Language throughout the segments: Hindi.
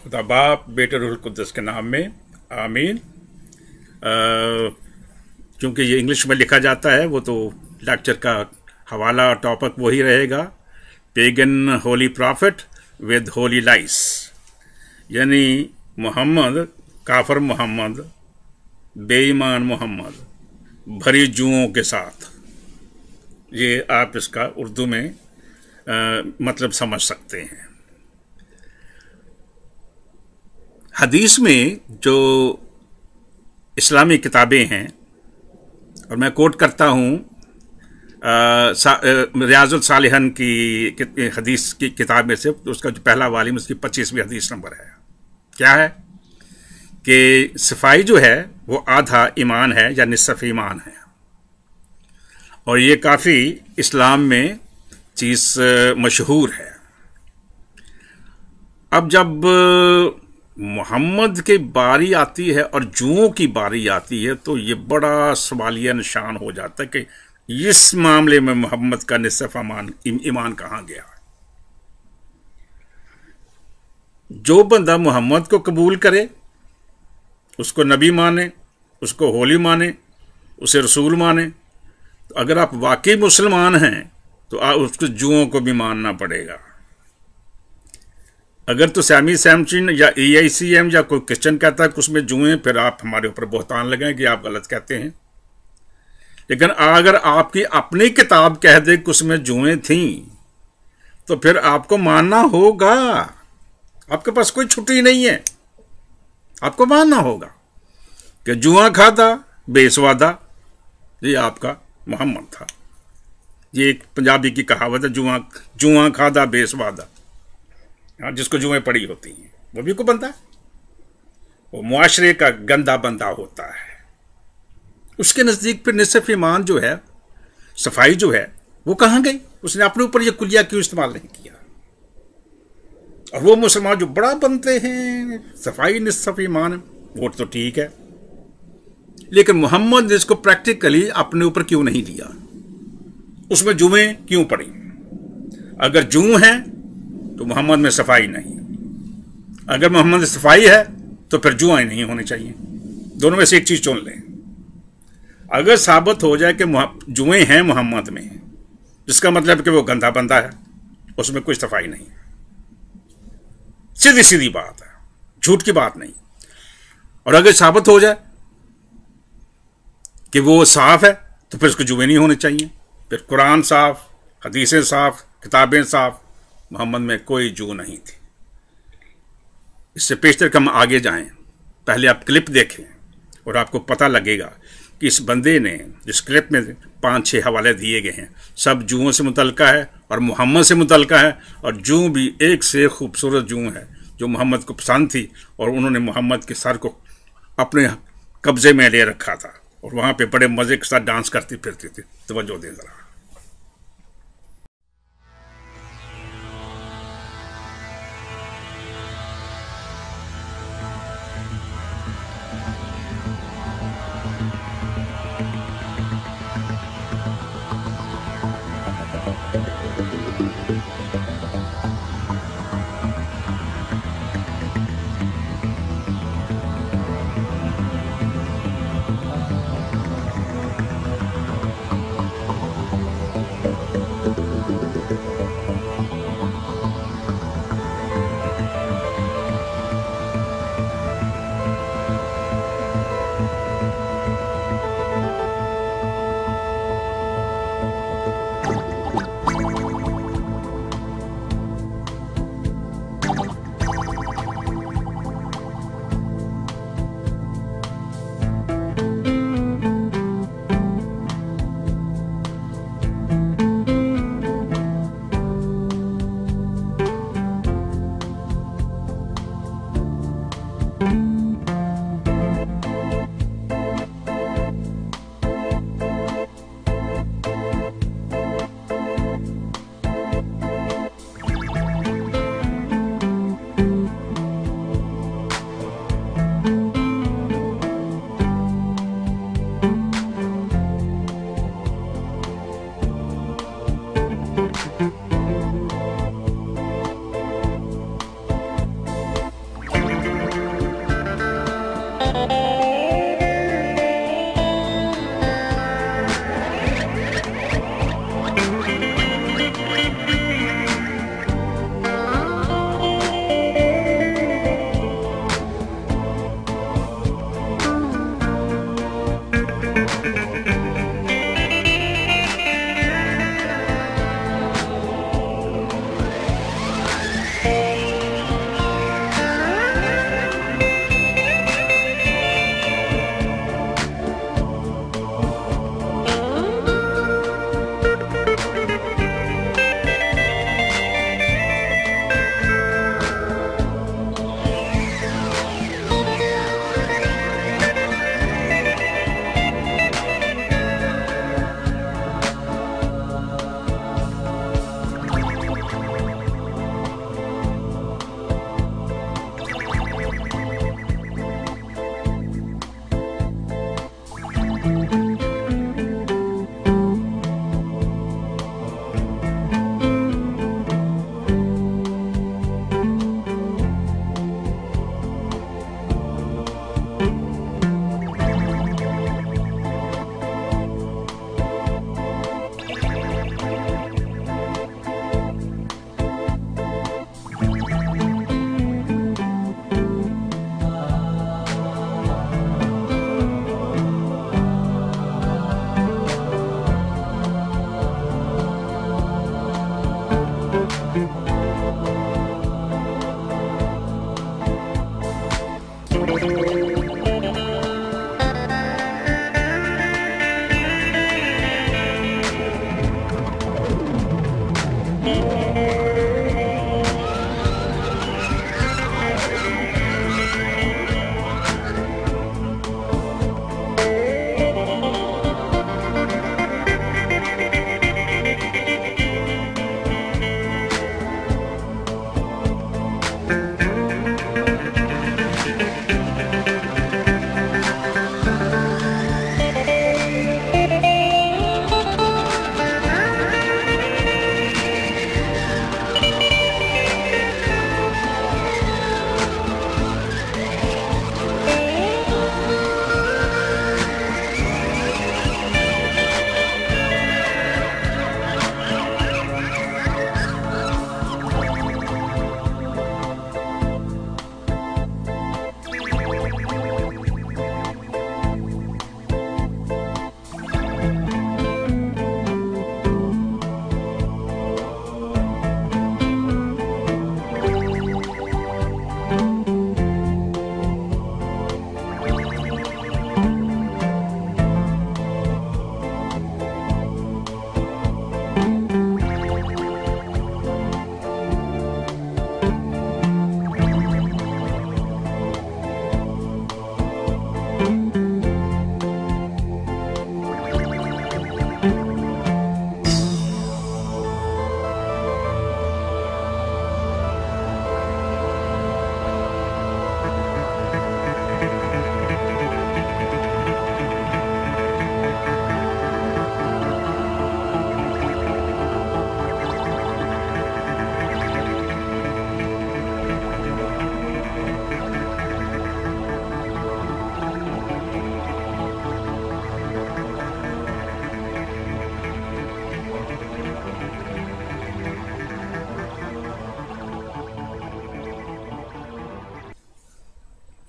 खुदा बाप बेटे रूहुल कुद्दस के नाम में आमीन। क्योंकि ये इंग्लिश में लिखा जाता है, वो तो लेक्चर का हवाला और टॉपिक वही रहेगा, pagan holy prophet with holy lies, यानी मोहम्मद, काफर मोहम्मद, बेईमान मोहम्मद भरी जुओं के साथ। ये आप इसका उर्दू में मतलब समझ सकते हैं। हदीस में जो इस्लामी किताबें हैं, और मैं कोट करता हूँ रियाजुल सालिहीन की हदीस की किताब में से, उसका जो पहला वालिम उसकी 25वीं हदीस नंबर है। क्या है कि सफाई जो है वो आधा ईमान है या निसफ ईमान है, और ये काफ़ी इस्लाम में चीज़ मशहूर है। अब जब मोहम्मद की बारी आती है और जुओं की बारी आती है, तो ये बड़ा सवालिया निशान हो जाता है कि इस मामले में मोहम्मद का निसफ ईमान कहाँ गया। जो बंदा मोहम्मद को कबूल करे, उसको नबी माने, उसको होली माने, उसे रसूल माने, तो अगर आप वाकई मुसलमान हैं तो उसको जुओं को भी मानना पड़ेगा। अगर तो सैमी सैमचिन या EICM या कोई क्रिश्चन कहता है कि उसमें जुएं, फिर आप हमारे ऊपर बहतान लगाएं कि आप गलत कहते हैं। लेकिन अगर आपकी अपनी किताब कह दे कि उसमें जुएं थीं, तो फिर आपको मानना होगा। आपके पास कोई छुट्टी नहीं है, आपको मानना होगा कि जुआ खाता बेसवादा, ये आपका मोहम्मद था। ये एक पंजाबी की कहावत है, जुआ खादा बेसवादा। जिसको जुएं पड़ी होती हैं वो भी को बंदा, वो मुआशरे का गंदा बंदा होता है। उसके नज़दीक फिर निसफ ईमान जो है, सफाई जो है, वो कहाँ गई? उसने अपने ऊपर ये कुलिया क्यों इस्तेमाल नहीं किया? और वो मुसलमान जो बड़ा बनते हैं सफाई निसफ ईमान, वो तो ठीक है, लेकिन मोहम्मद ने इसको प्रैक्टिकली अपने ऊपर क्यों नहीं लिया? उसमें जुएं क्यों पड़ी? अगर जू हैं तो मोहम्मद में सफाई नहीं, अगर मोहम्मद में सफाई है तो फिर जुआएं नहीं होनी चाहिए। दोनों में से एक चीज चुन लें। अगर साबित हो जाए कि जुएं हैं मोहम्मद में, जिसका मतलब कि वो गंदा बंदा है, उसमें कोई सफाई नहीं, सीधी सीधी बात है, झूठ की बात नहीं। और अगर साबित हो जाए कि वो साफ है, तो फिर उसको जुएं नहीं होने चाहिए। फिर कुरान साफ, हदीसें साफ, किताबें साफ, मोहम्मद में कोई जू नहीं थी। इससे पेशतर हम आगे जाएं, पहले आप क्लिप देखें और आपको पता लगेगा कि इस बंदे ने, जिस क्लिप में 5-6 हवाले दिए गए हैं, सब जुओं से मुतल्लिका है और मोहम्मद से मुतल्लिका है। और जू भी एक से खूबसूरत जू है जो मोहम्मद को पसंद थी, और उन्होंने मोहम्मद के सर को अपने कब्जे में ले रखा था, और वहाँ पे बड़े मज़े के साथ डांस करती फिरती थी। तवज्जो दें ज़रा।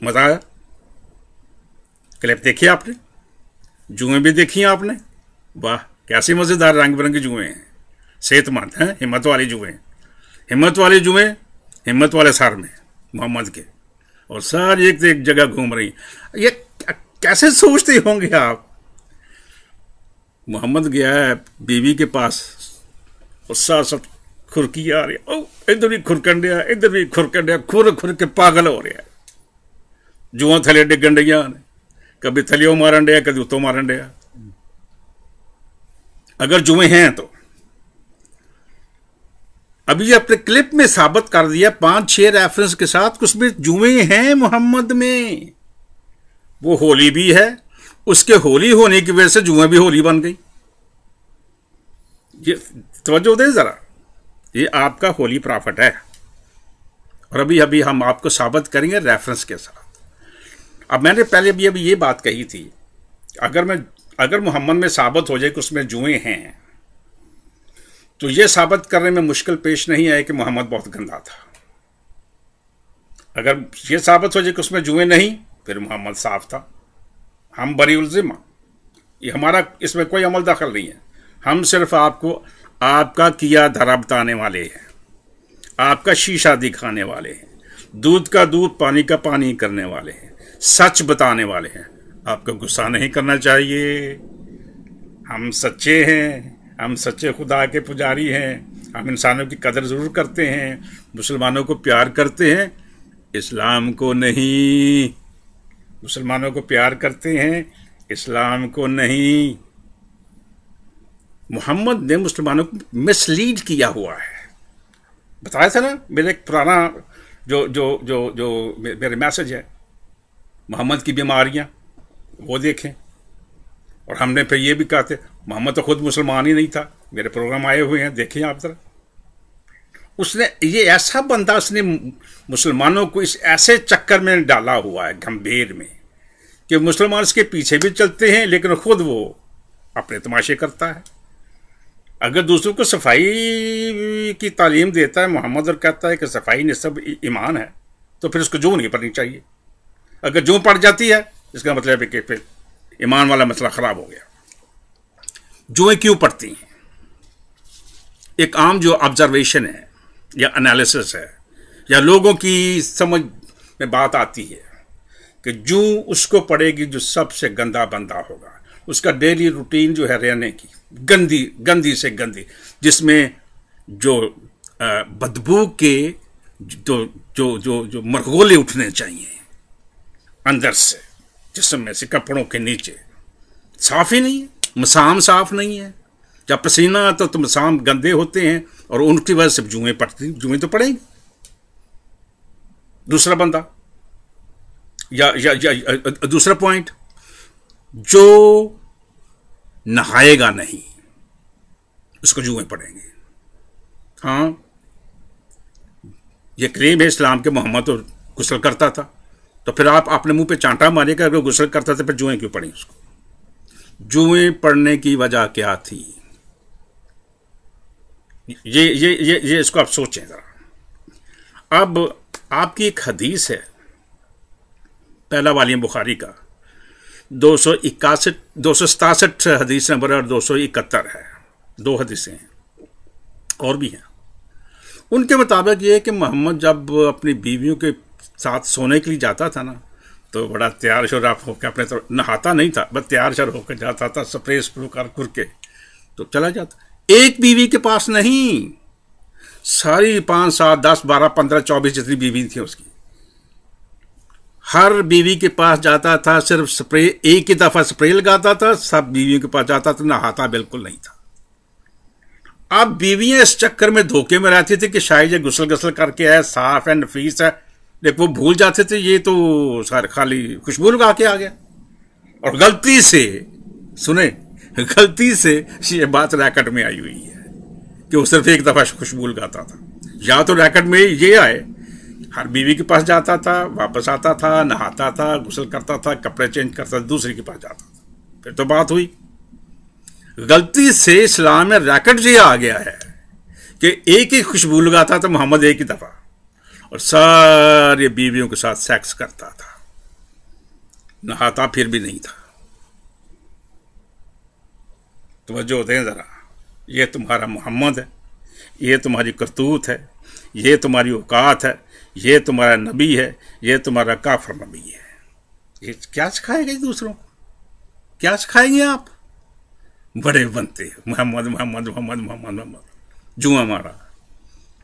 मजा आया? क्लिप देखी आपने? जुएं भी देखी हैं आपने? वाह, कैसी मज़ेदार रंग बिरंगी जुएं हैं, सेहतमंद हैं, हिम्मत वाली जुएं, हिम्मत वाली जुएं, हिम्मत वाले सर में मोहम्मद के, और सारी एक से एक जगह घूम रही। ये कैसे सोचते होंगे आप? मोहम्मद गया है बीवी के पास और साथ साथ खुरकी आ रही है, इधर भी खुरकन दिया, इधर भी खुरकन दिया, खुर खुर के पागल हो रहा है। जुआ थले डिगन डिया, कभी थलियों मारन दिया, कभी उतो मारन दिया। अगर जुए हैं तो अभी अपने क्लिप में साबित कर दिया 5-6 रेफरेंस के साथ कुछ भी जुए हैं मोहम्मद में। वो होली भी है, उसके होली होने की वजह से जुए भी होली बन गई। ये तवज्जो दे जरा, ये आपका होली प्रॉफिट है, और अभी अभी हम आपको साबित करेंगे रेफरेंस के साथ। अब मैंने पहले भी अभी ये बात कही थी, अगर मोहम्मद में साबित हो जाए कि उसमें जुए हैं, तो ये साबित करने में मुश्किल पेश नहीं आए कि मोहम्मद बहुत गंदा था। अगर ये साबित हो जाए कि उसमें जुए नहीं, फिर मोहम्मद साफ था। हम बरीउल ज़िम्मा, ये हमारा इसमें कोई अमल दखल नहीं है। हम सिर्फ आपको आपका किया धरा बताने वाले हैं, आपका शीशा दिखाने वाले हैं, दूध का दूध पानी का पानी करने वाले हैं, सच बताने वाले हैं। आपको गुस्सा नहीं करना चाहिए। हम सच्चे हैं, हम सच्चे खुदा के पुजारी हैं, हम इंसानों की कदर ज़रूर करते हैं, मुसलमानों को प्यार करते हैं, इस्लाम को नहीं। मुसलमानों को प्यार करते हैं, इस्लाम को नहीं। मोहम्मद ने मुसलमानों को मिसलीड किया हुआ है। बताया था ना मेरे एक पुराना जो मेरे मैसेज है, मोहम्मद की बीमारियां, वो देखें। और हमने फिर ये भी कहा थे मोहम्मद तो खुद मुसलमान ही नहीं था। मेरे प्रोग्राम आए हुए हैं, देखिए आप जरा। उसने ये ऐसा बंदा, उसने मुसलमानों को इस ऐसे चक्कर में डाला हुआ है गंभीर में कि मुसलमान इसके पीछे भी चलते हैं, लेकिन खुद वो अपने तमाशे करता है। अगर दूसरों को सफाई की तालीम देता है मोहम्मद और कहता है कि सफाई निस्ब ईमान है, तो फिर उसको जूं नहीं पड़नी चाहिए। अगर जूं पड़ जाती है, इसका मतलब है कि फिर ईमान वाला मसला खराब हो गया। जुएं क्यों पड़ती हैं? एक आम जो ऑब्जर्वेशन है या एनालिसिस है या लोगों की समझ में बात आती है कि जूं उसको पड़ेगी जो सबसे गंदा बंदा होगा, उसका डेली रूटीन जो है रहने की, गंदी से गंदी, जिसमें जो बदबू के जो मरगोले उठने चाहिए अंदर से, जिस्म में से, कपड़ों के नीचे, साफ ही नहीं है, मसाम साफ नहीं है। जब पसीना आता तो मसाम गंदे होते हैं और उनकी वजह से जुएं पड़ती, जुएं तो पड़ेंगी। दूसरा बंदा या दूसरा पॉइंट, जो नहाएगा नहीं उसको जुएं पड़ेंगे। हाँ, ये क्लेम है इस्लाम के मोहम्मद तो गुस्ल करता था, तो फिर आप अपने मुंह पे चांटा मारिएगा, अगर गुस्ल करता था फिर जुएं क्यों पड़ी उसको? जुएं पड़ने की वजह क्या थी? ये इसको आप सोचें जरा। अब आपकी एक हदीस है, पहला वालियम बुखारी का 267 हदीस नंबर और 271 है, 2 हदीसें हैं और भी हैं। उनके मुताबिक ये है कि मोहम्मद जब अपनी बीवियों के साथ सोने के लिए जाता था ना, तो बड़ा तैयार शोर होकर, अपने तो नहाता नहीं था, बस तैयार शोर होकर जाता था, स्प्रे कर के तो चला जाता। एक बीवी के पास नहीं, सारी 5, 7, 10, 12, 15, 24 जितनी बीवी थी उसकी, हर बीवी के पास जाता था, सिर्फ स्प्रे, एक ही दफा स्प्रे लगाता था, सब बीवियों के पास जाता था, नहाता बिल्कुल नहीं था। अब बीवियां इस चक्कर में धोखे में रहती थी कि शायद ये गुस्ल करके है, साफ है, नफीस है, लेकिन वो भूल जाते थे ये तो खाली खुशबू लगा के आ गया। और गलती से सुने, गलती से ये बात रैकेट में आई हुई है कि वो सिर्फ एक दफा खुशबू लगाता था। या तो रैकेट में ये आए, हर बीवी के पास जाता था, वापस आता था, नहाता था, गुस्ल करता था, कपड़े चेंज करता था, दूसरे के पास जाता था, फिर तो बात हुई। गलती से इस्लाम में रैकेट ये आ गया है कि एक ही खुशबू लगाता था मोहम्मद एक ही दफा, और सारी बीवियों के साथ सेक्स करता था, नहाता फिर भी नहीं था। तवज्जो दें जरा, ये तुम्हारा मोहम्मद है, ये तुम्हारी करतूत है, ये तुम्हारी औकात है, ये तुम्हारा नबी है, ये तुम्हारा काफर नबी है। ये क्या सिखाएंगे दूसरों को? क्या सिखाएंगे आप? बड़े बनते मोहम्मद मोहम्मद मोहम्मद मोहम्मद मोहम्मद, जुआ मारा।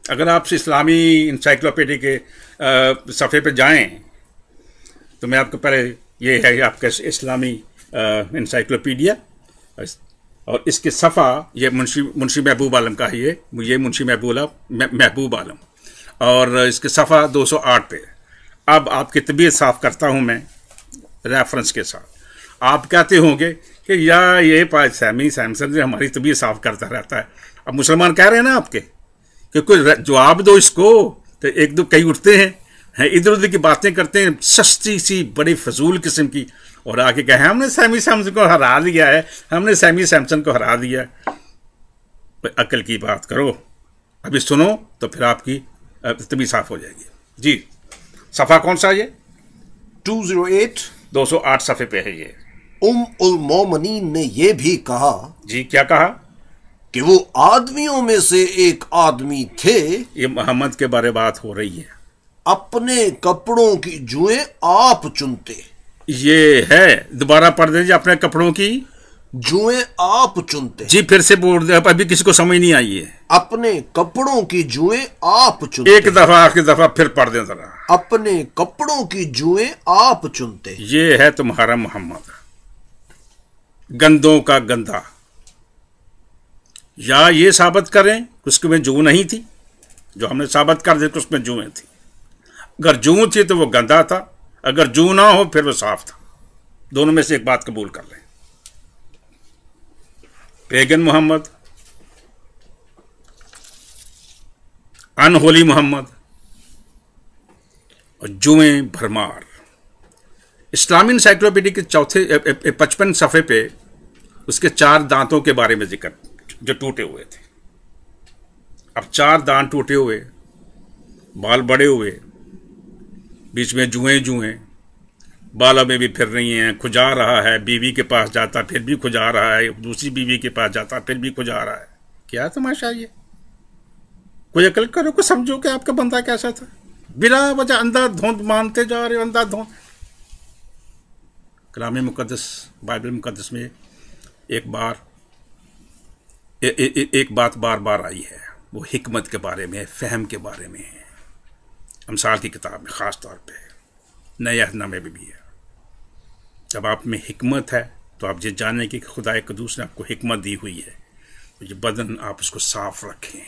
अगर आप इस्लामी इंसाइक्लोपीडिया के सफ़े पे जाएं तो मैं आपको पहले, ये है आपका इस्लामी इंसाइक्लोपीडिया, और इसके सफ़ा ये मुंशी महबूब आलम का है, ये मुंशी महबूब आलम, और इसके सफ़ा 208 पे। अब आपकी तबीयत साफ़ करता हूँ मैं रेफरेंस के साथ। आप कहते होंगे कि या ये सैमी सैमसन जो हमारी तबीयत साफ़ करता रहता है। अब मुसलमान कह रहे हैं ना आपके कि कोई जवाब दो इसको, तो एक दो कई उठते हैं, इधर उधर की बातें करते हैं, सस्ती सी बड़ी फजूल किस्म की, और आके कहे हमने सैमी सैमसन को हरा दिया है, हमने सैमी सैमसन को हरा दिया है। अकल की बात करो, अभी सुनो तो फिर आपकी तबीयत साफ हो जाएगी। जी, सफ़ा कौन सा ये? 208 सफ़े पे है ये। उल मोमिनीन ने यह भी कहा, जी क्या कहा? कि वो आदमियों में से एक आदमी थे, ये मोहम्मद के बारे बात हो रही है, अपने कपड़ों की जुएं आप चुनते। ये है, दोबारा पढ़ दीजिए, अपने कपड़ों की जुएं आप चुनते। जी फिर से बोल दे, अभी किसी को समझ नहीं आई है। अपने कपड़ों की जुएं आप चुनते। एक दफा आखिरी दफा फिर पढ़ दें जरा, अपने कपड़ों की जुएं आप चुनते। ये है तुम्हारा मोहम्मद, गंदों का गंदा। या ये साबित करें कि उसमें जू नहीं थी, जो हमने साबित कर दिया कि उसमें जुएं थी। अगर जू थी तो वो गंदा था, अगर जू ना हो फिर वो साफ था। दोनों में से एक बात कबूल कर लें। पेगन मोहम्मद, अनहोली मोहम्मद और जुएं भरमार। इस्लामी इंसाइक्लोपीडिया के चौथे 55 सफ़े पे उसके 4 दांतों के बारे में जिक्र, जो टूटे हुए थे। अब 4 दांत टूटे हुए, बाल बड़े हुए, बीच में जुएं, बालों में भी फिर रही हैं, खुजा रहा है, बीवी के पास जाता फिर भी खुजा रहा है, दूसरी बीवी के पास जाता फिर भी खुजा रहा है। क्या तमाशा ये? कोई अकल करो, को समझो कि आपका बंदा कैसा था। बिला वजह अंधाधुंध मानते जा रहे हो, अंधाधुंध। कलाम मुकद्दस, बाइबल मुकद्दस में एक बात बार बार आई है, वो हिकमत के बारे में, फ़हम के बारे में है। अमसाल की किताब में ख़ास तौर पे, नए अहदनामे में भी है। जब आप में हिकमत है तो आप ये जानें कि खुदा कदूस ने आपको हिकमत दी हुई है, तो ये बदन आप उसको साफ रखें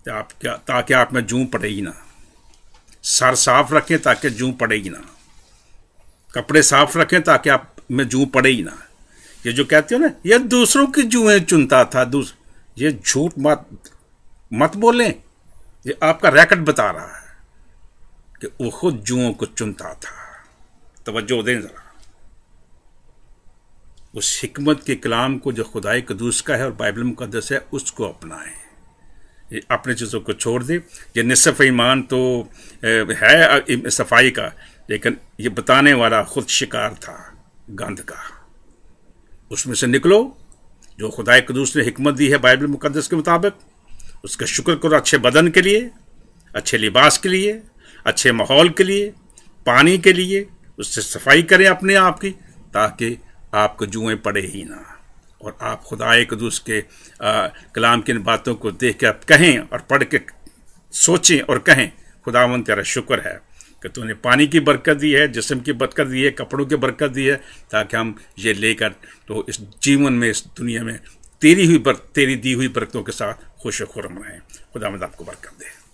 ताकि आप में जूं पड़े ही ना। सर साफ रखें ताकि जूं पड़े ही ना, कपड़े साफ रखें ताकि आप में जूं पड़े ही ना। ये जो कहते हो ना, ये दूसरों की जुएं चुनता था, ये झूठ मत बोलें। ये आपका रैकेट बता रहा है कि वो खुद जुओं को चुनता था। तवज्जो दें जरा, उस हिकमत के कलाम को जो खुदाई कदूस का है और बाइबल मुकद्दस है, उसको अपनाएं। ये अपनी चीज़ों को छोड़ दे। ये निसफ़ ईमान तो है सफाई का, लेकिन ये बताने वाला खुद शिकार था गंद का। उसमें से निकलो। जो खुदाई कदूस ने हिकमत दी है बाइबल मुकद्दस के मुताबिक, उसका शुक्र करो अच्छे बदन के लिए, अच्छे लिबास के लिए, अच्छे माहौल के लिए, पानी के लिए। उससे सफाई करें अपने आप की, ताकि आपको जुएं पड़े ही ना, और आप खुदाई कदूस के कलाम की इन बातों को देख के आप कहें और पढ़ के सोचें और कहें, खुदावंद तेरा शुक्र है कि तूने पानी की बरकत दी है, जिस्म की बरकत दी है, कपड़ों की बरकत दी है, ताकि हम ये लेकर तो इस जीवन में, इस दुनिया में तेरी दी हुई बरकतों के साथ खुश खुर्म रहें। खुदावंद आपको बरकत दे।